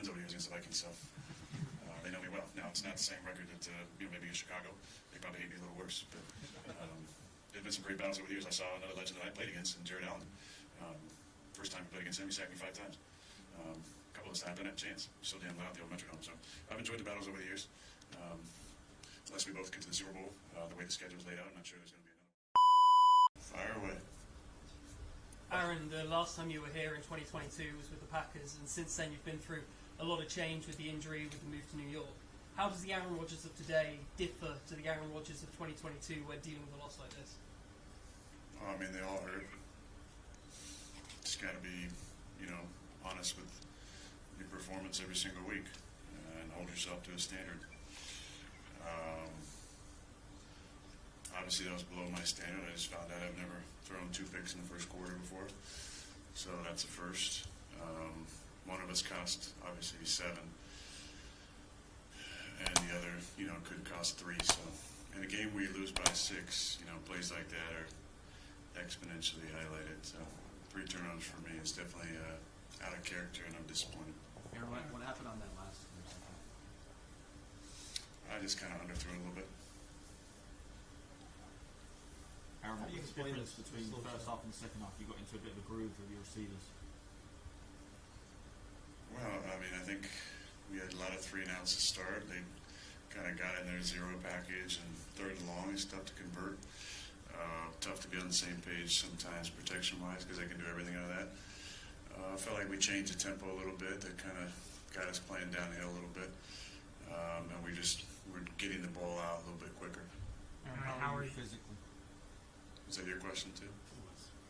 wins over the years against the Vikings, so they know me well. Now, it's not the same record that maybe in Chicago. They probably hate me a little worse. But there's been some great battles over the years. I saw another legend that I played against, in Jared Allen. First time I played against him, he sacked me 5 times. A couple of times I didn't have a chance. So damn loud at the old Metrodome. So I've enjoyed the battles over the years. Unless we both get to the Super Bowl, the way the schedule is laid out, I'm not sure there's going to be another. Fire away. Aaron, the last time you were here in 2022 was with the Packers, and since then you've been through a lot of change with the injury, with the move to New York. How does the Aaron Rodgers of today differ to the Aaron Rodgers of 2022 when dealing with a loss like this? I mean, they all hurt. Just got to be, honest with your performance every single week and hold yourself to a standard. Obviously, that was below my standard. I just found out I've never thrown 2 picks in the first quarter before, so that's a first. One of us cost, obviously, 7, and the other, could cost 3. So, in a game where you lose by 6, plays like that are exponentially highlighted. So, 3 turnovers for me is definitely out of character, and I'm disappointed. Aaron, what happened on that last interception? I just kind of underthrew a little bit. Aaron, what was the difference between the first half and the second half? You got into a bit of a groove with your receivers. Well, I mean, I think we had a lot of 3 and outs to start. They kind of got in their zero package, and 3rd and long is tough to convert. Tough to be on the same page sometimes protection-wise because they can do everything out of that. I felt like we changed the tempo a little bit. That kind of got us playing downhill a little bit. And we're getting the ball out a little bit quicker. How are you physically? Is that your question too?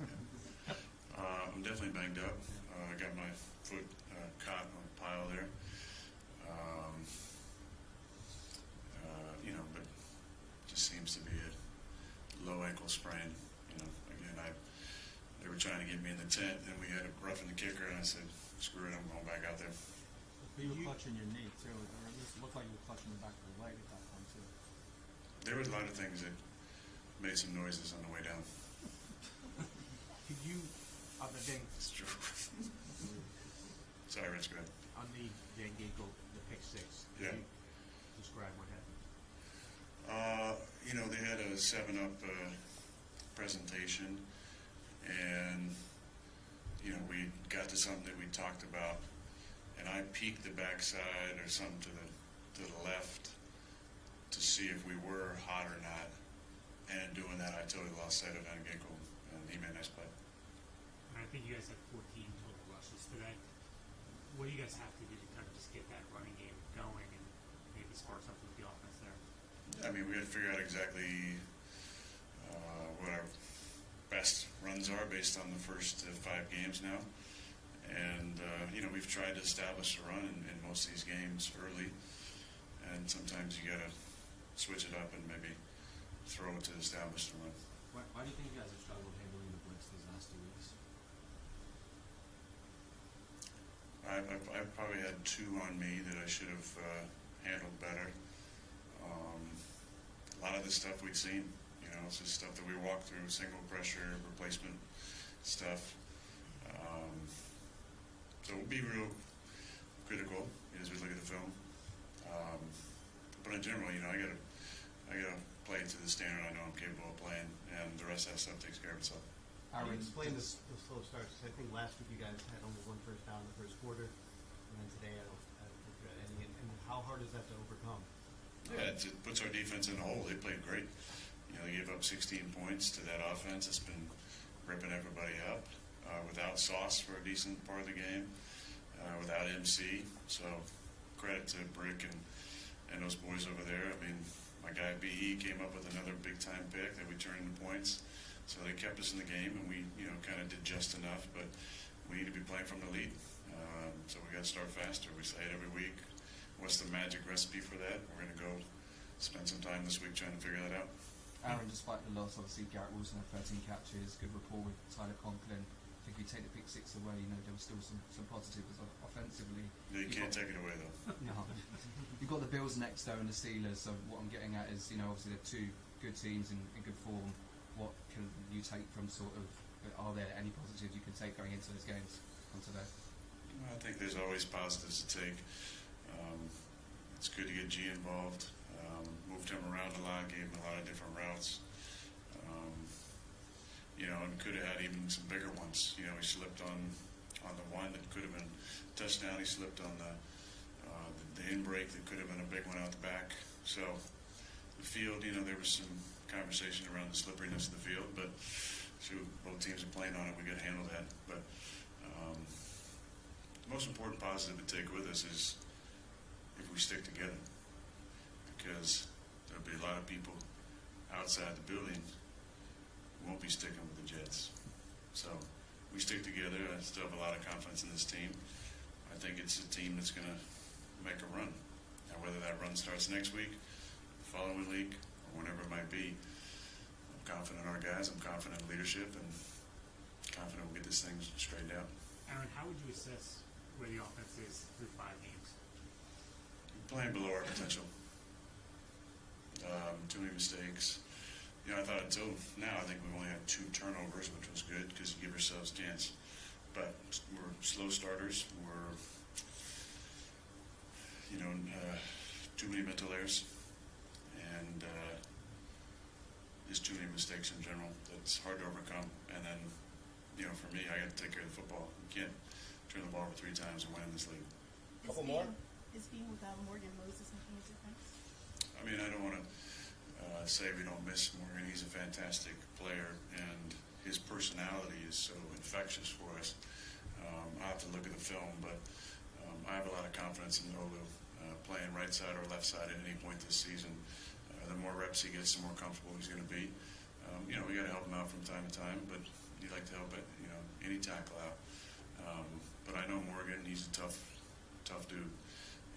Yeah. I'm definitely banged up. I got my foot caught on a pile there. But just seems to be a low ankle sprain. Again, they were trying to get me in the tent, and we had a roughing the kicker, and I said, screw it, I'm going back out there. But you were clutching your knee too, or at least it looked like you were clutching the back of the leg at that point too. There was a lot of things that made some noises on the way down. Could you, other than It's true. Sorry, Rich, go ahead. on the Ginkle, the pick 6, Yeah. could you describe what happened? They had a 7-up presentation, and we got to something that we talked about, and I peeked the backside or something to the left to see if we were hot or not. And in doing that, I totally lost sight of Van Ginkel, and he made a nice play. I think you guys had 14 total rushes today. What do you guys have to do to kind of just get that running game going and maybe spark something with the offense there? I mean, we got to figure out exactly what our best runs are based on the first 5 games now. And, we've tried to establish a run in most of these games early. And sometimes you got to switch it up and maybe throw it to establish the run. Why do you think you guys have struggled handling the blitz these last 2 weeks? I probably had 2 on me that I should have handled better. A lot of the stuff we'd seen, it's just stuff that we walked through, single pressure, replacement stuff. So we'll be real critical as we look at the film. But in general, I gotta play to the standard I know I'm capable of playing, and the rest of that stuff takes care of itself. How do you explain the slow starts? I think last week you guys had only 1 first down in the first quarter, and then today I don't think you had any. And how hard is that to overcome? Yeah, it puts our defense in the hole. They played great. They gave up 16 points to that offense. It's been ripping everybody up without Sauce for a decent part of the game, without MC. So credit to Brick and those boys over there. I mean, my guy B.E. came up with another big-time pick that we turned into points. So they kept us in the game, and we, kind of did just enough. But we need to be playing from the lead. So we got to start faster. We say it every week. What's the magic recipe for that? We're going to go spend some time this week trying to figure that out. Aaron, despite the loss, obviously Garrett Wilson had 13 catches, good rapport with Tyler Conklin. I think if you take the pick 6 away, there was still some positives offensively. Yeah, you can't take it away though. No. You've got the Bills next though and the Steelers, so what I'm getting at is, obviously they're 2 good teams in good form. What can you take from are there any positives you can take going into those games from today? I think there's always positives to take. It's good to get G involved. Moved him around a lot, gave him a lot of different routes. And could have had even some bigger ones. He slipped on the one that could have been a touchdown. He slipped on the in break that could have been a big one out the back. So the field, there was some conversation around the slipperiness of the field, but shoot, both teams are playing on it. We got to handle that. But the most important positive to take with us is if we stick together, because there'll be a lot of people outside the building who won't be sticking with the Jets. So we stick together. I still have a lot of confidence in this team. I think it's a team that's going to make a run. Now, whether that run starts next week, the following week, or whenever it might be, I'm confident in our guys. I'm confident in leadership, and confident we'll get this thing straightened out. Aaron, how would you assess where the offense is through 5 games? We're playing below our potential. Too many mistakes. I thought until now, I think we've only had 2 turnovers, which was good because you give ourselves a chance. But we're slow starters. We're, too many mental errors, and just too many mistakes in general. That's hard to overcome. And then, for me, I got to take care of the football. You can't turn the ball over 3 times and win in this league. Couple more. Is being without Morgan Moses making a difference? I don't want to say we don't miss Morgan. He's a fantastic player, and his personality is so infectious for us. I'll have to look at the film, but I have a lot of confidence in Olu playing right side or left side at any point this season. The more reps he gets, the more comfortable he's going to be. We got to help him out from time to time, but you like to help it, any tackle out. But I know Morgan, he's a tough dude,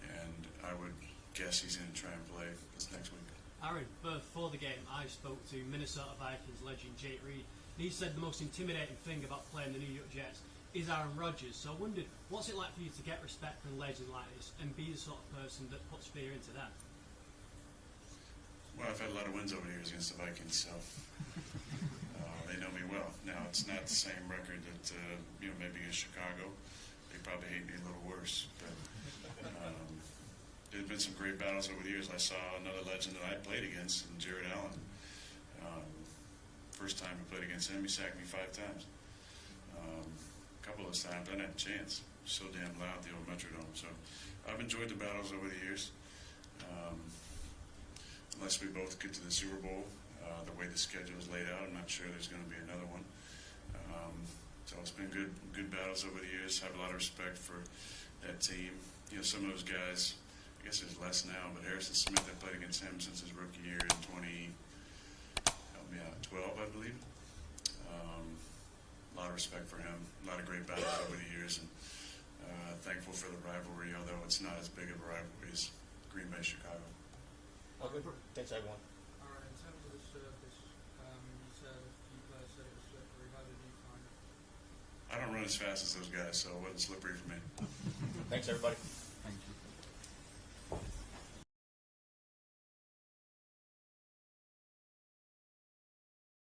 and I would guess he's going to try and play this next week. Aaron, before the game, I spoke to Minnesota Vikings legend Jake Reed. He said the most intimidating thing about playing the New York Jets is Aaron Rodgers. So I wondered, what's it like for you to get respect from a legend like this and be the sort of person that puts fear into them? Well, I've had a lot of wins over the years against the Vikings, so they know me well. Now, it's not the same record that, maybe against Chicago. They probably hate me a little worse, but there's been some great battles over the years. I saw another legend that I played against, Jared Allen. First time I played against him, he sacked me 5 times. A couple of those times, I didn't have a chance. So damn loud, the old Metrodome. So I've enjoyed the battles over the years. Unless we both get to the Super Bowl, the way the schedule is laid out, I'm not sure there's going to be another one. So it's been good battles over the years. I have a lot of respect for that team. Some of those guys, I guess there's less now, but Harrison Smith, I played against him since his rookie year in 2012, I believe. A lot of respect for him. A lot of great battles over the years, and thankful for the rivalry, although it's not as big of a rivalry as Green Bay, Chicago. Oh, good. Thanks, everyone. All right, in terms of the surface, you said a few players said it was slippery. How did you find it? I don't run as fast as those guys, so it wasn't slippery for me. Thanks, everybody.